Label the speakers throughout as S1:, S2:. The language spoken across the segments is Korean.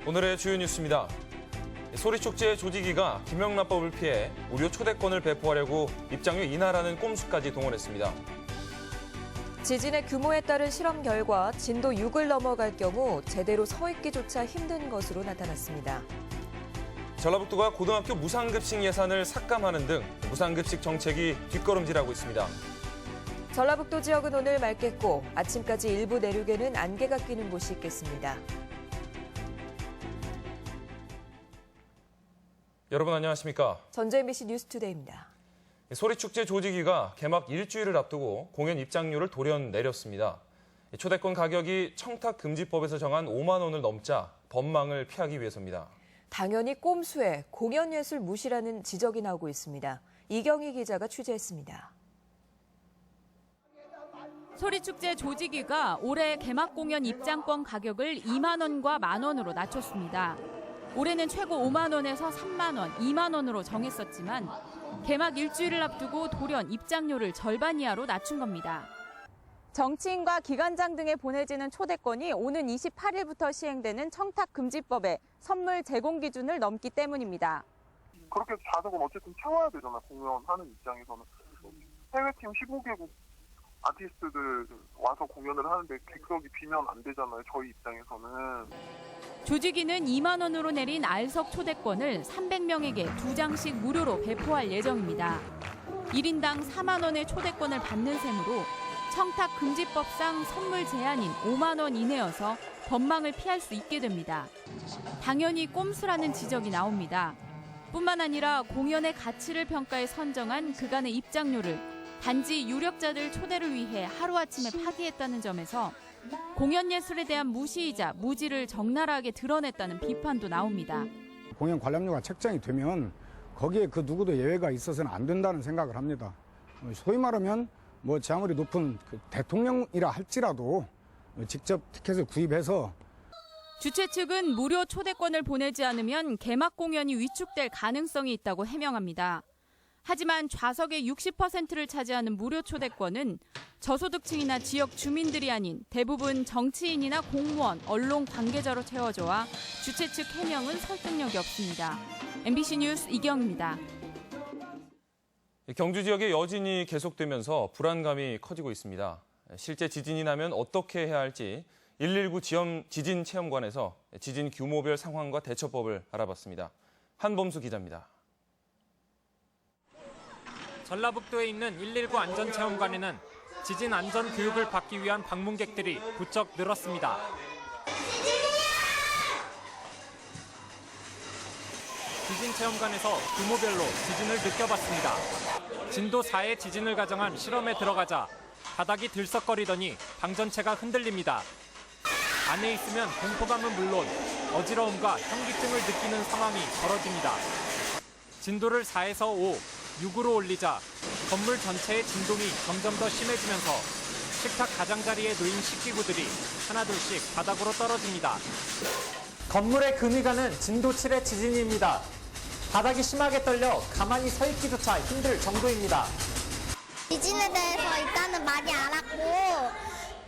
S1: 오늘의 주요 뉴스입니다. 소리축제 조직위가 김영란법을 피해 무료 초대권을 배포하려고 입장료 인하라는 꼼수까지 동원했습니다.
S2: 지진의 규모에 따른 실험 결과 진도 6을 넘어갈 경우 제대로 서 있기조차 힘든 것으로 나타났습니다.
S1: 전라북도가 고등학교 무상급식 예산을 삭감하는 등 무상급식 정책이 뒷걸음질하고 있습니다.
S2: 전라북도 지역은 오늘 맑겠고 아침까지 일부 내륙에는 안개가 끼는 곳이 있겠습니다.
S1: 여러분 안녕하십니까?
S2: 전주 MBC 뉴스투데이입니다.
S1: 소리축제 조직위가 개막 일주일을 앞두고 공연 입장료를 돌연 내렸습니다. 초대권 가격이 청탁금지법에서 정한 5만 원을 넘자 법망을 피하기 위해서입니다.
S2: 당연히 꼼수에 공연예술 무시라는 지적이 나오고 있습니다. 이경희 기자가 취재했습니다.
S3: 소리축제 조직위가 올해 개막 공연 입장권 가격을 2만 원과 만 원으로 낮췄습니다. 올해는 최고 5만 원에서 3만 원, 2만 원으로 정했었지만 개막 일주일을 앞두고 돌연 입장료를 절반 이하로 낮춘 겁니다.
S4: 정치인과 기관장 등에 보내지는 초대권이 오는 28일부터 시행되는 청탁금지법의 선물 제공 기준을 넘기 때문입니다.
S5: 그렇게 좌석은 어쨌든 채워야 되잖아, 공연하는 입장에서는. 해외팀 15개국 아티스트들 와서 공연을 하는데 객석이 비면 안 되잖아요, 저희 입장에서는.
S3: 조직위는 2만 원으로 내린 알석 초대권을 300명에게 2장씩 무료로 배포할 예정입니다. 1인당 4만 원의 초대권을 받는 셈으로 청탁금지법상 선물 제한인 5만 원 이내여서 법망을 피할 수 있게 됩니다. 당연히 꼼수라는 지적이 나옵니다. 뿐만 아니라 공연의 가치를 평가해 선정한 그간의 입장료를 단지 유력자들 초대를 위해 하루아침에 파기했다는 점에서 공연 예술에 대한 무시이자 무지를 적나라하게 드러냈다는 비판도 나옵니다.
S6: 공연 관람료가 책정이 되면 거기에 그 누구도 예외가 있어서는 안 된다는 생각을 합니다. 소위 말하면 제 아무리 높은 대통령이라 할지라도 직접 티켓을 구입해서
S3: 주최 측은 무료 초대권을 보내지 않으면 개막 공연이 위축될 가능성이 있다고 해명합니다. 하지만 좌석의 60%를 차지하는 무료 초대권은 저소득층이나 지역 주민들이 아닌 대부분 정치인이나 공무원, 언론 관계자로 채워져와 주최 측 해명은 설득력이 없습니다. MBC 뉴스 이경입니다.
S1: 경주 지역의 여진이 계속되면서 불안감이 커지고 있습니다. 실제 지진이 나면 어떻게 해야 할지 119 지진 체험관에서 지진 규모별 상황과 대처법을 알아봤습니다. 한범수 기자입니다.
S7: 전라북도에 있는 119 안전체험관에는 지진 안전 교육을 받기 위한 방문객들이 부쩍 늘었습니다. 지진 체험관에서 규모별로 지진을 느껴봤습니다. 진도 4의 지진을 가정한 실험에 들어가자 바닥이 들썩거리더니 방전체가 흔들립니다. 안에 있으면 공포감은 물론 어지러움과 현기증을 느끼는 상황이 벌어집니다. 진도를 4에서 5, 6으로 올리자 건물 전체의 진동이 점점 더 심해지면서 식탁 가장자리에 놓인 식기구들이 하나둘씩 바닥으로 떨어집니다. 건물의 근위가는 진도 7의 지진입니다. 바닥이 심하게 떨려 가만히 서 있기조차 힘들 정도입니다.
S8: 지진에 대해서 일단은 많이 알았고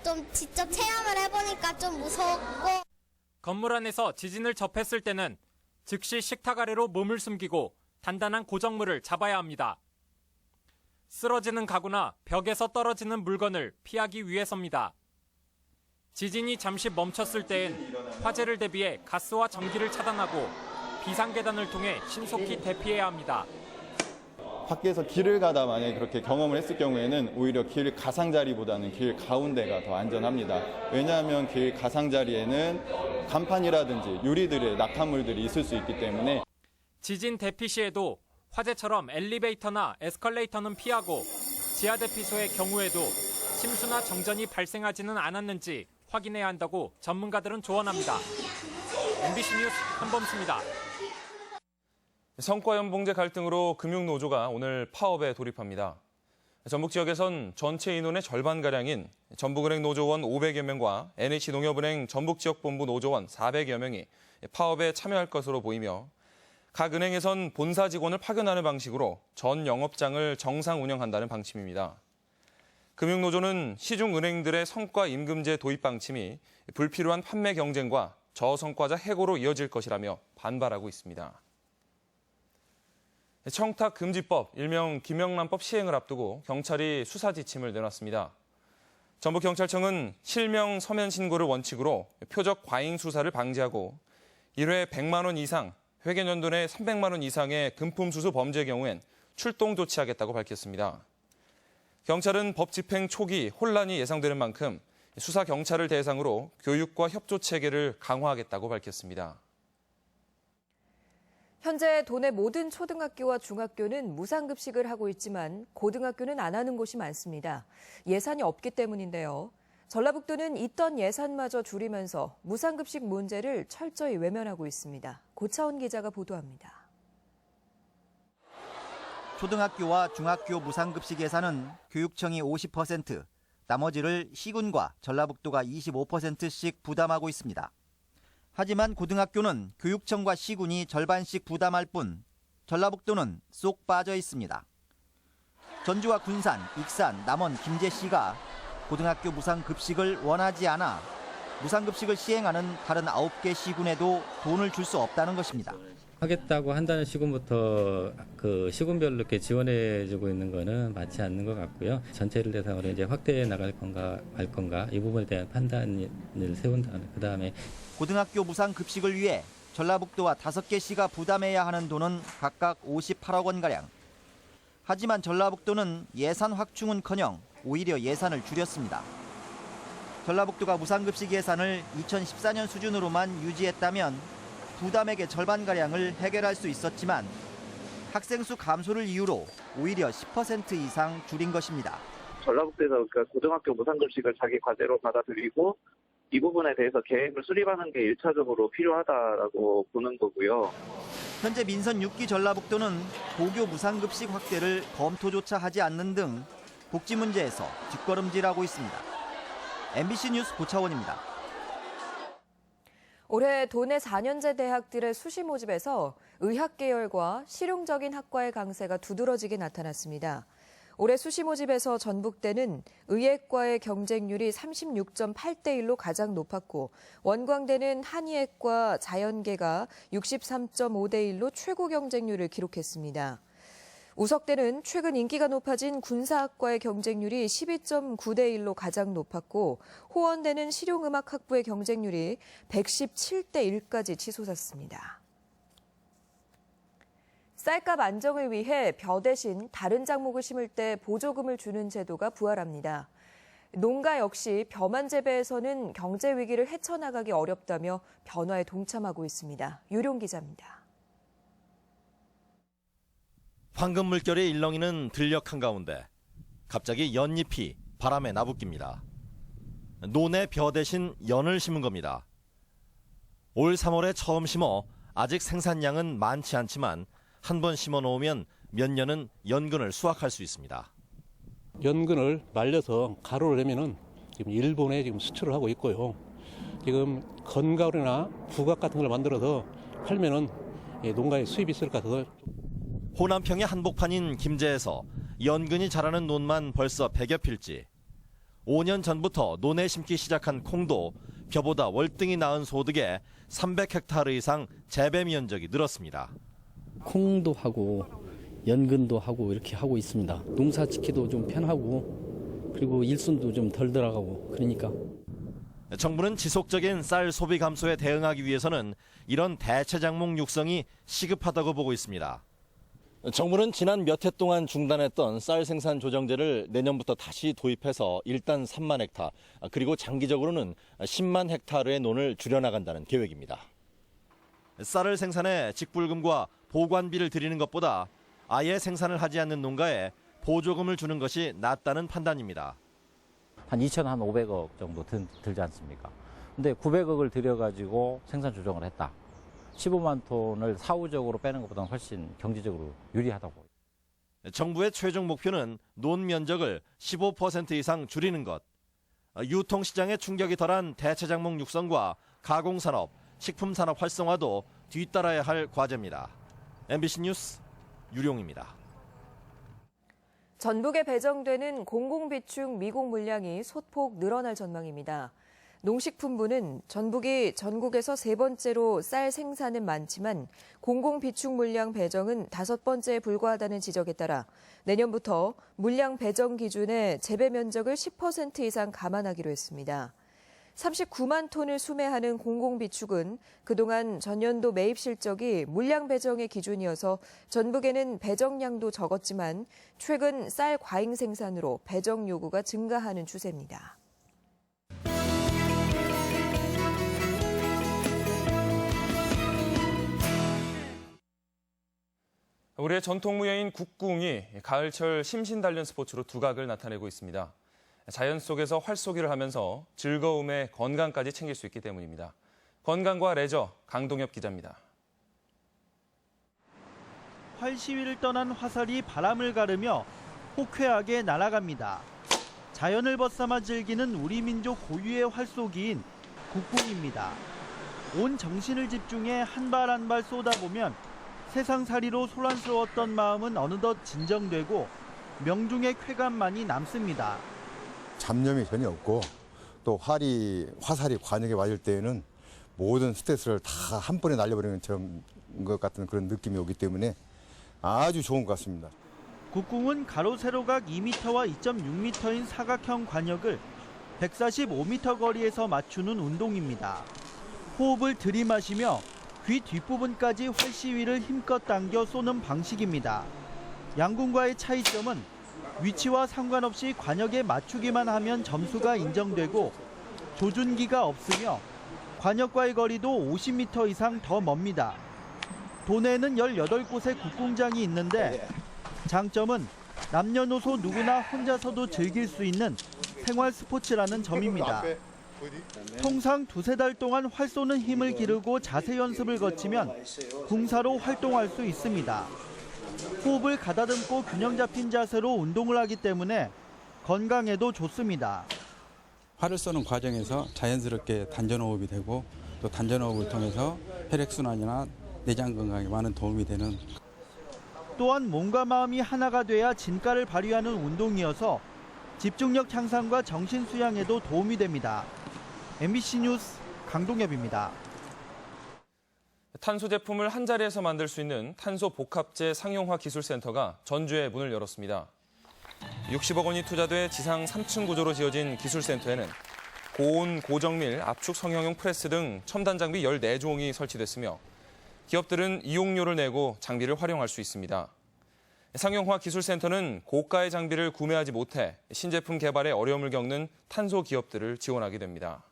S8: 좀 직접 체험을 해보니까 좀 무서웠고.
S7: 건물 안에서 지진을 접했을 때는 즉시 식탁 아래로 몸을 숨기고 단단한 고정물을 잡아야 합니다. 쓰러지는 가구나 벽에서 떨어지는 물건을 피하기 위해서입니다. 지진이 잠시 멈췄을 때엔 화재를 대비해 가스와 전기를 차단하고 비상계단을 통해 신속히 대피해야 합니다.
S9: 밖에서 길을 가다 만약에 그렇게 경험을 했을 경우에는 오히려 길 가상자리보다는 길 가운데가 더 안전합니다. 왜냐하면 길 가상자리에는 간판이라든지 유리들의 낙하물들이 있을 수 있기 때문에
S7: 지진 대피 시에도 화재처럼 엘리베이터나 에스컬레이터는 피하고 지하 대피소의 경우에도 침수나 정전이 발생하지는 않았는지 확인해야 한다고 전문가들은 조언합니다. MBC 뉴스 한범수입니다.
S1: 성과연봉제 갈등으로 금융노조가 오늘 파업에 돌입합니다. 전북 지역에선 전체 인원의 절반가량인 전북은행 노조원 500여 명과 NH농협은행 전북지역본부 노조원 400여 명이 파업에 참여할 것으로 보이며 각 은행에선 본사 직원을 파견하는 방식으로 전 영업장을 정상 운영한다는 방침입니다. 금융노조는 시중은행들의 성과임금제 도입 방침이 불필요한 판매 경쟁과 저성과자 해고로 이어질 것이라며 반발하고 있습니다. 청탁금지법, 일명 김영란법 시행을 앞두고 경찰이 수사 지침을 내놨습니다. 전북경찰청은 실명 서면 신고를 원칙으로 표적 과잉 수사를 방지하고 1회 100만 원 이상, 회계연도 내 300만 원 이상의 금품 수수 범죄 경우엔 출동 조치하겠다고 밝혔습니다. 경찰은 법 집행 초기 혼란이 예상되는 만큼 수사 경찰을 대상으로 교육과 협조 체계를 강화하겠다고 밝혔습니다.
S2: 현재 도내 모든 초등학교와 중학교는 무상급식을 하고 있지만 고등학교는 안 하는 곳이 많습니다. 예산이 없기 때문인데요. 전라북도는 있던 예산마저 줄이면서 무상급식 문제를 철저히 외면하고 있습니다. 고차원 기자가 보도합니다.
S10: 초등학교와 중학교 무상급식 예산은 교육청이 50%, 나머지를 시군과 전라북도가 25%씩 부담하고 있습니다. 하지만 고등학교는 교육청과 시군이 절반씩 부담할 뿐 전라북도는 쏙 빠져 있습니다. 전주와 군산, 익산, 남원, 김제시가 고등학교 무상급식을 원하지 않아 무상급식을 시행하는 다른 9개 시군에도 돈을 줄 수 없다는 것입니다.
S11: 하겠다고 한다는 시군부터 그 시군별로 이렇게 지원해주고 있는 거는 맞지 않는 것 같고요. 전체를 대상으로 이제 확대해 나갈 건가 말 건가 이 부분에 대한 판단을 세운 다음에 그다음에
S10: 고등학교 무상급식을 위해 전라북도와 5개 시가 부담해야 하는 돈은 각각 58억 원가량. 하지만 전라북도는 예산 확충은커녕 오히려 예산을 줄였습니다. 전라북도가 무상급식 예산을 2014년 수준으로만 유지했다면 부담액의 절반가량을 해결할 수 있었지만 학생 수 감소를 이유로 오히려 10% 이상 줄인 것입니다.
S12: 전라북도에서 고등학교 무상급식을 자기 과제로 받아들이고 이 부분에 대해서 계획을 수립하는 게 1차적으로 필요하다라고 보는 거고요.
S10: 현재 민선 6기 전라북도는 고교 무상급식 확대를 검토조차 하지 않는 등 복지 문제에서 뒷걸음질하고 있습니다. MBC 뉴스 고차원입니다.
S2: 올해 도내 4년제 대학들의 수시 모집에서 의학 계열과 실용적인 학과의 강세가 두드러지게 나타났습니다. 올해 수시 모집에서 전북대는 의예과의 경쟁률이 36.8대 1로 가장 높았고 원광대는 한의학과 자연계가 63.5대 1로 최고 경쟁률을 기록했습니다. 우석대는 최근 인기가 높아진 군사학과의 경쟁률이 12.9대 1로 가장 높았고 호원대는 실용음악학부의 경쟁률이 117대 1까지 치솟았습니다. 쌀값 안정을 위해 벼 대신 다른 작목을 심을 때 보조금을 주는 제도가 부활합니다. 농가 역시 벼만 재배해서는 경제 위기를 헤쳐나가기 어렵다며 변화에 동참하고 있습니다. 유룡 기자입니다.
S13: 황금 물결의 일렁이는 들녘 한가운데 갑자기 연잎이 바람에 나부낍니다. 논에 벼 대신 연을 심은 겁니다. 올 3월에 처음 심어 아직 생산량은 많지 않지만 한 번 심어 놓으면 몇 년은 연근을 수확할 수 있습니다.
S14: 연근을 말려서 가루를 내면은 지금 일본에 지금 수출을 하고 있고요. 지금 건가루나 부각 같은 걸 만들어서 팔면은 농가에 수입이 있을 것 같아서.
S13: 호남평의 한복판인 김제에서 연근이 자라는 논만 벌써 100여 필지. 5년 전부터 논에 심기 시작한 콩도 벼보다 월등히 나은 소득에 300헥타르 이상 재배 면적이 늘었습니다.
S15: 콩도 하고 연근도 하고 이렇게 하고 있습니다. 농사 짓기도 좀 편하고 그리고 일손도 좀 덜 들어가고 그러니까.
S13: 정부는 지속적인 쌀 소비 감소에 대응하기 위해서는 이런 대체 작목 육성이 시급하다고 보고 있습니다. 정부는 지난 몇 해 동안 중단했던 쌀 생산 조정제를 내년부터 다시 도입해서 일단 3만 헥타, 그리고 장기적으로는 10만 헥타르의 논을 줄여나간다는 계획입니다. 쌀을 생산해 직불금과 보관비를 드리는 것보다 아예 생산을 하지 않는 농가에 보조금을 주는 것이 낫다는 판단입니다.
S16: 한 2,500억 정도 들지 않습니까? 근데 900억을 들여가지고 생산 조정을 했다. 15만 톤을 사후적으로 빼는 것보다 훨씬 경제적으로 유리하다고.
S13: 정부의 최종 목표는 논 면적을 15% 이상 줄이는 것. 유통시장에 충격이 덜한 대체 작목 육성과 가공산업, 식품산업 활성화도 뒤따라야 할 과제입니다. MBC 뉴스 유룡입니다.
S2: 전북에 배정되는 공공비축 미국 물량이 소폭 늘어날 전망입니다. 농식품부는 전북이 전국에서 3번째로 쌀 생산은 많지만 공공비축 물량 배정은 5번째에 불과하다는 지적에 따라 내년부터 물량 배정 기준의 재배 면적을 10% 이상 감안하기로 했습니다. 39만 톤을 수매하는 공공비축은 그동안 전년도 매입 실적이 물량 배정의 기준이어서 전북에는 배정량도 적었지만 최근 쌀 과잉 생산으로 배정 요구가 증가하는 추세입니다.
S1: 우리의 전통 무예인 국궁이 가을철 심신단련 스포츠로 두각을 나타내고 있습니다. 자연 속에서 활쏘기를 하면서 즐거움에 건강까지 챙길 수 있기 때문입니다. 건강과 레저, 강동엽 기자입니다.
S17: 활시위를 떠난 화살이 바람을 가르며 호쾌하게 날아갑니다. 자연을 벗삼아 즐기는 우리 민족 고유의 활쏘기인 국궁입니다. 온 정신을 집중해 한 발 한 발 쏘다보면 세상살이로 소란스러웠던 마음은 어느덧 진정되고 명중의 쾌감만이 남습니다.
S18: 잡념이 전혀 없고 또 화살이 관역에 맞을 때에는 모든 스트레스를 다 한 번에 날려버리는 것 같은 그런 느낌이 오기 때문에 아주 좋은 것 같습니다.
S17: 국궁은 가로 세로각 2m와 2.6m인 사각형 관역을 145m 거리에서 맞추는 운동입니다. 호흡을 들이마시며 귀 뒷부분까지 활시위를 힘껏 당겨 쏘는 방식입니다. 양궁과의 차이점은 위치와 상관없이 관역에 맞추기만 하면 점수가 인정되고 조준기가 없으며 관역과의 거리도 50m 이상 더 멉니다. 도내에는 18곳의 국궁장이 있는데 장점은 남녀노소 누구나 혼자서도 즐길 수 있는 생활 스포츠라는 점입니다. 통상 2-3달 동안 활 쏘는 힘을 기르고 자세 연습을 거치면 궁사로 활동할 수 있습니다. 호흡을 가다듬고 균형 잡힌 자세로 운동을 하기 때문에 건강에도 좋습니다.
S19: 활을 쏘는 과정에서 자연스럽게 단전호흡이 되고 또 단전호흡을 통해서 혈액순환이나 내장 건강에 많은 도움이 되는.
S17: 또한 몸과 마음이 하나가 돼야 진가를 발휘하는 운동이어서 집중력 향상과 정신 수양에도 도움이 됩니다. MBC 뉴스 강동엽입니다.
S1: 탄소 제품을 한 자리에서 만들 수 있는 탄소 복합재 상용화 기술센터가 전주에 문을 열었습니다. 60억 원이 투자돼 지상 3층 구조로 지어진 기술센터에는 고온, 고정밀, 압축 성형용 프레스 등 첨단 장비 14종이 설치됐으며 기업들은 이용료를 내고 장비를 활용할 수 있습니다. 상용화 기술센터는 고가의 장비를 구매하지 못해 신제품 개발에 어려움을 겪는 탄소 기업들을 지원하게 됩니다.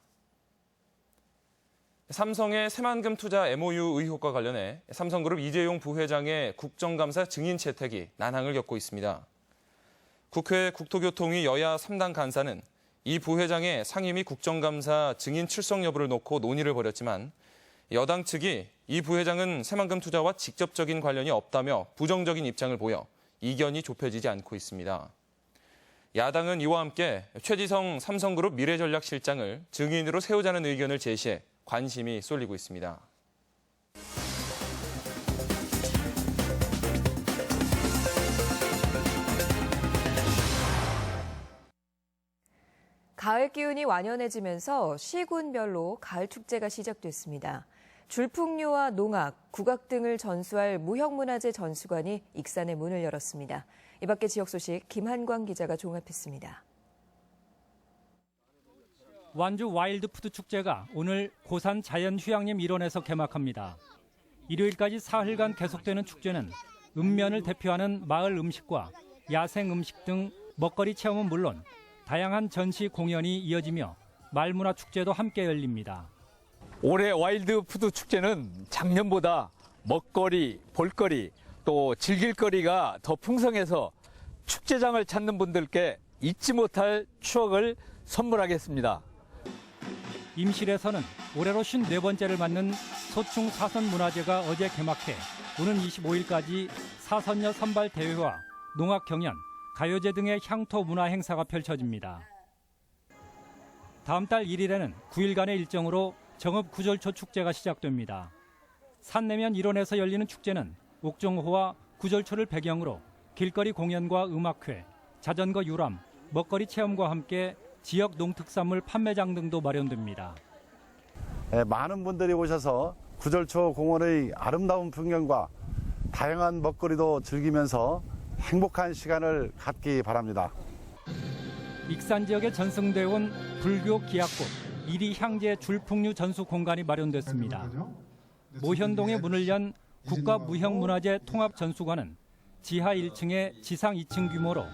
S1: 삼성의 새만금 투자 MOU 의혹과 관련해 삼성그룹 이재용 부회장의 국정감사 증인 채택이 난항을 겪고 있습니다. 국회 국토교통위 여야 3당 간사는 이 부회장의 상임위 국정감사 증인 출석 여부를 놓고 논의를 벌였지만 여당 측이 이 부회장은 새만금 투자와 직접적인 관련이 없다며 부정적인 입장을 보여 이견이 좁혀지지 않고 있습니다. 야당은 이와 함께 최지성 삼성그룹 미래전략실장을 증인으로 세우자는 의견을 제시해 관심이 쏠리고 있습니다.
S2: 가을 기운이 완연해지면서 시군별로 가을 축제가 시작됐습니다. 줄풍류와 농악, 국악 등을 전수할 무형문화재 전수관이 익산에 문을 열었습니다. 이 밖의 지역 소식 김한광 기자가 종합했습니다.
S20: 완주 와일드푸드 축제가 오늘 고산 자연휴양림 일원에서 개막합니다. 일요일까지 사흘간 계속되는 축제는 읍면을 대표하는 마을 음식과 야생 음식 등 먹거리 체험은 물론 다양한 전시 공연이 이어지며 말문화 축제도 함께 열립니다.
S21: 올해 와일드푸드 축제는 작년보다 먹거리, 볼거리, 또 즐길거리가 더 풍성해서 축제장을 찾는 분들께 잊지 못할 추억을 선물하겠습니다.
S20: 임실에서는 올해로 54번째를 맞는 소충 사선문화제가 어제 개막해 오는 25일까지 사선녀 선발 대회와 농악 경연, 가요제 등의 향토 문화 행사가 펼쳐집니다. 다음 달 1일에는 9일간의 일정으로 정읍 구절초 축제가 시작됩니다. 산내면 일원에서 열리는 축제는 옥정호와 구절초를 배경으로 길거리 공연과 음악회, 자전거 유람, 먹거리 체험과 함께 지역 농특산물 판매장 등도 마련됩니다.
S4: 많은 분들이 오셔서 구절초 공원의 아름다운 풍경과 다양한 먹거리도 즐기면서 행복한 시간을 갖기 바랍니다.
S20: 익산 지역에 전승되어 온 불교 기악꽃 이리 향제 줄풍류 전수 공간이 마련됐습니다. 모현동에 문을 연 국가무형문화재 통합전수관은 지하 1층에 지상 2층 규모로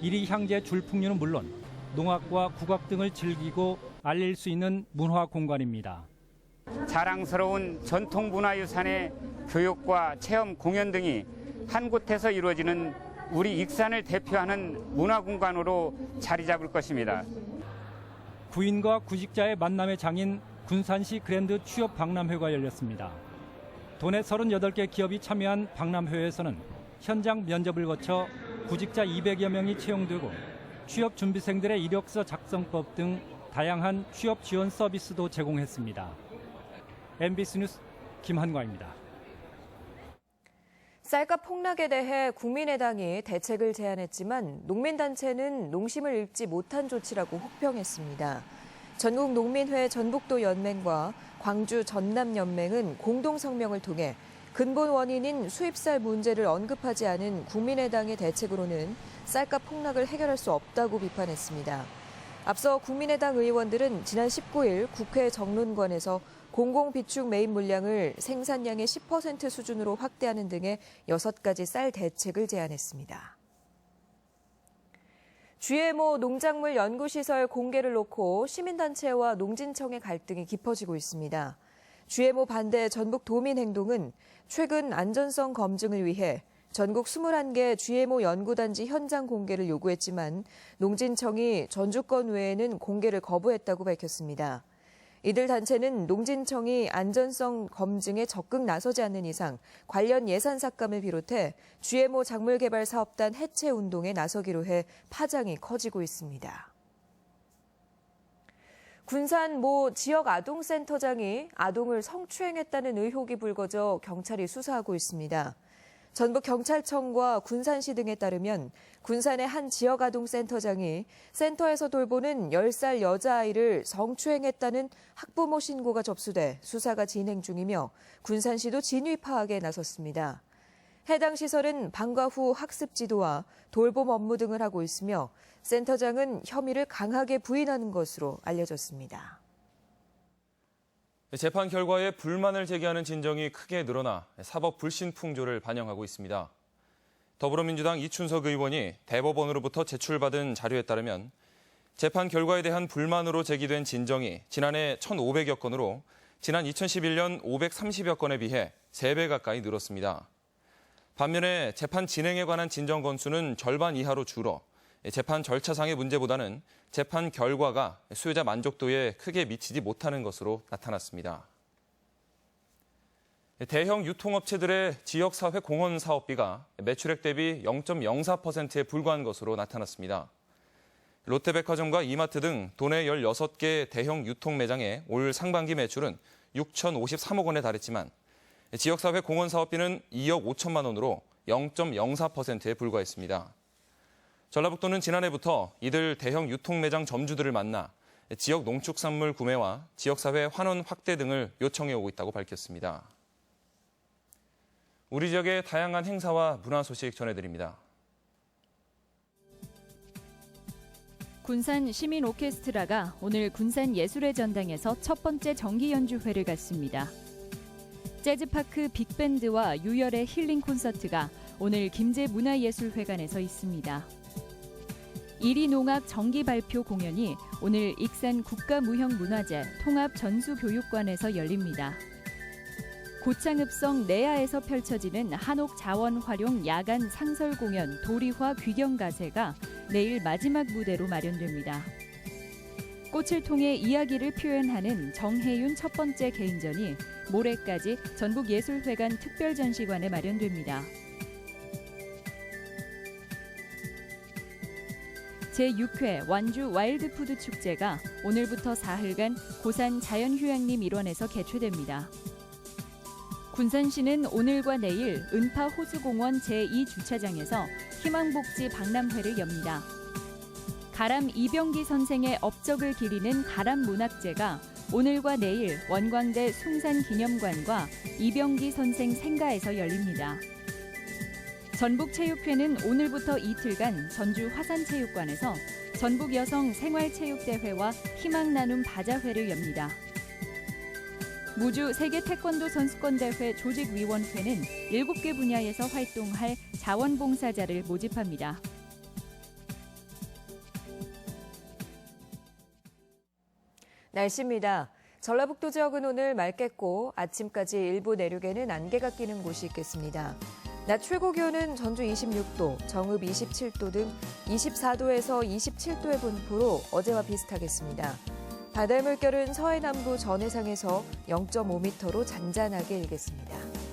S20: 이리 향제 줄풍류는 물론 농악과 국악 등을 즐기고 알릴 수 있는 문화 공간입니다.
S22: 자랑스러운 전통문화유산의 교육과 체험 공연 등이 한 곳에서 이루어지는 우리 익산을 대표하는 문화공간으로 자리 잡을 것입니다.
S20: 구인과 구직자의 만남의 장인 군산시 그랜드 취업 박람회가 열렸습니다. 도내 38개 기업이 참여한 박람회에서는 현장 면접을 거쳐 구직자 200여 명이 채용되고 취업 준비생들의 이력서 작성법 등 다양한 취업 지원 서비스도 제공했습니다. MBC 뉴스 김한과입니다.
S2: 쌀값 폭락에 대해 국민의당이 대책을 제안했지만 농민단체는 농심을 읽지 못한 조치라고 혹평했습니다. 전국농민회 전북도 연맹과 광주 전남연맹은 공동성명을 통해 근본 원인인 수입쌀 문제를 언급하지 않은 국민의당의 대책으로는 쌀값 폭락을 해결할 수 없다고 비판했습니다. 앞서 국민의당 의원들은 지난 19일 국회 정론관에서 공공비축 매입 물량을 생산량의 10% 수준으로 확대하는 등의 6가지 쌀 대책을 제안했습니다. GMO 농작물 연구시설 공개를 놓고 시민단체와 농진청의 갈등이 깊어지고 있습니다. GMO 반대 전북도민행동은 최근 안전성 검증을 위해 전국 21개 GMO 연구단지 현장 공개를 요구했지만 농진청이 전주권 외에는 공개를 거부했다고 밝혔습니다. 이들 단체는 농진청이 안전성 검증에 적극 나서지 않는 이상 관련 예산 삭감을 비롯해 GMO 작물 개발 사업단 해체 운동에 나서기로 해 파장이 커지고 있습니다. 군산 모 지역 아동센터장이 아동을 성추행했다는 의혹이 불거져 경찰이 수사하고 있습니다. 전북경찰청과 군산시 등에 따르면 군산의 한 지역아동센터장이 센터에서 돌보는 10살 여자아이를 성추행했다는 학부모 신고가 접수돼 수사가 진행 중이며 군산시도 진위 파악에 나섰습니다. 해당 시설은 방과 후 학습 지도와 돌봄 업무 등을 하고 있으며 센터장은 혐의를 강하게 부인하는 것으로 알려졌습니다.
S1: 재판 결과에 불만을 제기하는 진정이 크게 늘어나 사법 불신 풍조를 반영하고 있습니다. 더불어민주당 이춘석 의원이 대법원으로부터 제출받은 자료에 따르면 재판 결과에 대한 불만으로 제기된 진정이 지난해 1,500여 건으로 지난 2011년 530여 건에 비해 3배 가까이 늘었습니다. 반면에 재판 진행에 관한 진정 건수는 절반 이하로 줄어 재판 절차상의 문제보다는 재판 결과가 수요자 만족도에 크게 미치지 못하는 것으로 나타났습니다. 대형 유통업체들의 지역사회 공헌 사업비가 매출액 대비 0.04%에 불과한 것으로 나타났습니다. 롯데백화점과 이마트 등 도내 16개 대형 유통 매장의 올 상반기 매출은 6,053억 원에 달했지만 지역사회 공헌 사업비는 2억 5천만 원으로 0.04%에 불과했습니다. 전라북도는 지난해부터 이들 대형 유통 매장 점주들을 만나 지역 농축산물 구매와 지역사회 환원 확대 등을 요청해 오고 있다고 밝혔습니다. 우리 지역의 다양한 행사와 문화 소식 전해드립니다.
S3: 군산 시민 오케스트라가 오늘 군산 예술의 전당에서 첫 번째 정기 연주회를 갖습니다. 재즈파크 빅밴드와 유열의 힐링 콘서트가 오늘 김제문화예술회관에서 있습니다. 1위 농악 정기 발표 공연이 오늘 익산 국가무형문화재 통합전수교육관에서 열립니다. 고창읍성 내야에서 펼쳐지는 한옥 자원 활용 야간 상설 공연 도리화 귀경가세가 내일 마지막 무대로 마련됩니다. 꽃을 통해 이야기를 표현하는 정혜윤 첫 번째 개인전이 모레까지 전북예술회관 특별전시관에 마련됩니다. 제6회 완주 와일드푸드 축제가 오늘부터 사흘간 고산 자연휴양림 일원에서 개최됩니다. 군산시는 오늘과 내일 은파 호수공원 제2주차장에서 희망복지 박람회를 엽니다. 가람 이병기 선생의 업적을 기리는 가람문학제가 오늘과 내일 원광대 숭산기념관과 이병기 선생 생가에서 열립니다. 전북체육회는 오늘부터 이틀간 전주 화산체육관에서 전북여성 생활체육대회와 희망나눔 바자회를 엽니다. 무주 세계 태권도 선수권대회 조직위원회는 7개 분야에서 활동할 자원봉사자를 모집합니다.
S2: 날씨입니다. 전라북도 지역은 오늘 맑겠고 아침까지 일부 내륙에는 안개가 끼는 곳이 있겠습니다. 낮 최고 기온은 전주 26도, 정읍 27도 등 24도에서 27도의 분포로 어제와 비슷하겠습니다. 바다의 물결은 서해 남부 전해상에서 0.5m로 잔잔하게 일겠습니다.